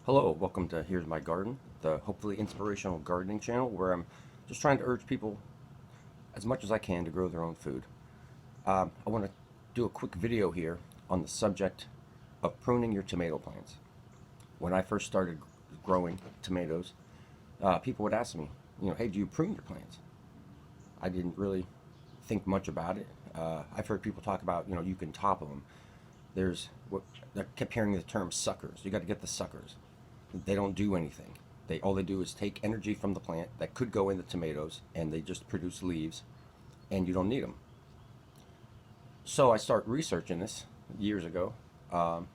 Hello, welcome to Here's My Garden, the hopefully inspirational gardening channel where I'm just trying to urge people as much as I can to grow their own food. I want to do a quick video here on the subject of pruning your tomato plants. When I first started growing tomatoes, people would ask me, hey, do you prune your plants? I didn't really think much about it. I've heard people talk about, you can topple them. There's what I kept hearing the term suckers. You got to get the suckers. They don't do anything. All they do is take energy from the plant that could go in the tomatoes, and they just produce leaves, and you don't need them. So I start researching this years ago, and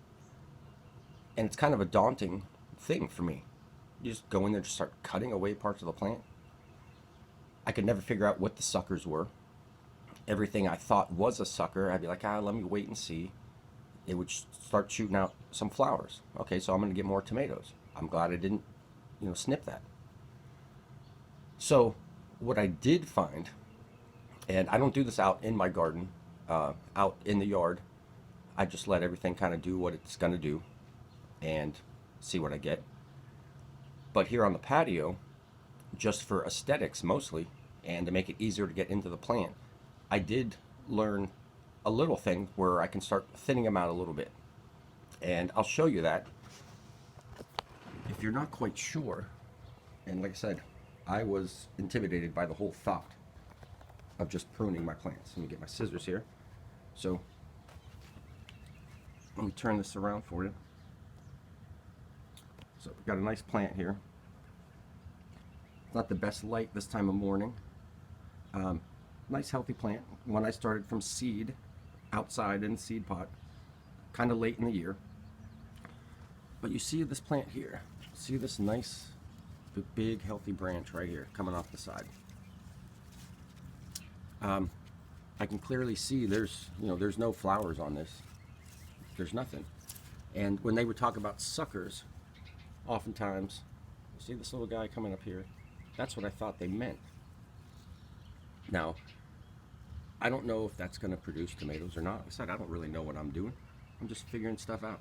it's kind of a daunting thing for me. You just go in there and just start cutting away parts of the plant. I could never figure out what the suckers were. Everything I thought was a sucker, I'd be like, let me wait and see. It would start shooting out some flowers. Okay, so I'm going to get more tomatoes. I'm glad I didn't, snip that. So what I did find, and I don't do this out in my garden, out in the yard. I just let everything kind of do what it's going to do and see what I get. But here on the patio, just for aesthetics mostly, and to make it easier to get into the plant, I did learn a little thing where I can start thinning them out a little bit. And I'll show you that. If you're not quite sure, and like I said, I was intimidated by the whole thought of just pruning my plants. Let me get my scissors here. So let me turn this around for you. So we've got a nice plant here. Not the best light this time of morning. Nice healthy plant. One I started from seed outside in the seed pot, kind of late in the year. But you see this plant here. See this nice, big, healthy branch right here coming off the side. I can clearly see there's no flowers on this. There's nothing. And when they would talk about suckers, oftentimes, you see this little guy coming up here? That's what I thought they meant. Now, I don't know if that's going to produce tomatoes or not. Like I said, I don't really know what I'm doing. I'm just figuring stuff out.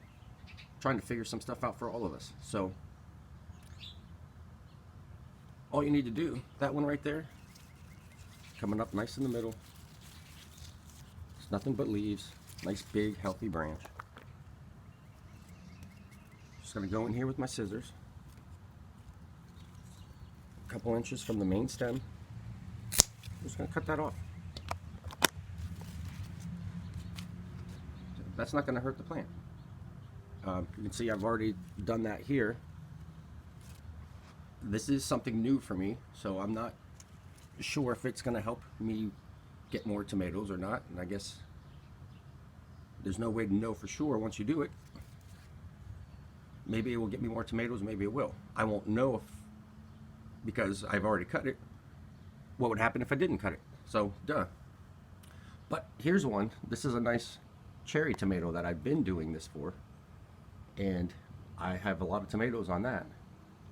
Trying to figure some stuff out for all of us. So, all you need to do, that one right there, coming up nice in the middle. It's nothing but leaves. Nice big healthy branch. Just going to go in here with my scissors. A couple inches from the main stem. I'm just going to cut that off. That's not going to hurt the plant. You can see I've already done that here. This is something new for me, so I'm not sure if it's going to help me get more tomatoes or not. And I guess there's no way to know for sure once you do it. Maybe it will get me more tomatoes, maybe it will. I won't know if, because I've already cut it, what would happen if I didn't cut it. So, duh. But here's one. This is a nice cherry tomato that I've been doing this for. And I have a lot of tomatoes on that.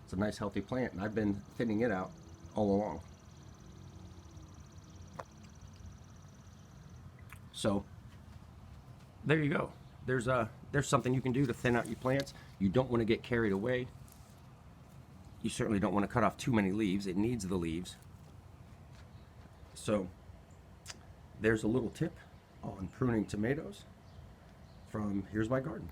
It's a nice healthy plant, and I've been thinning it out all along. So there you go. There's something you can do to thin out your plants. You don't want to get carried away. You certainly don't want to cut off too many leaves. It needs the leaves. So there's a little tip on pruning tomatoes from Here's My Garden.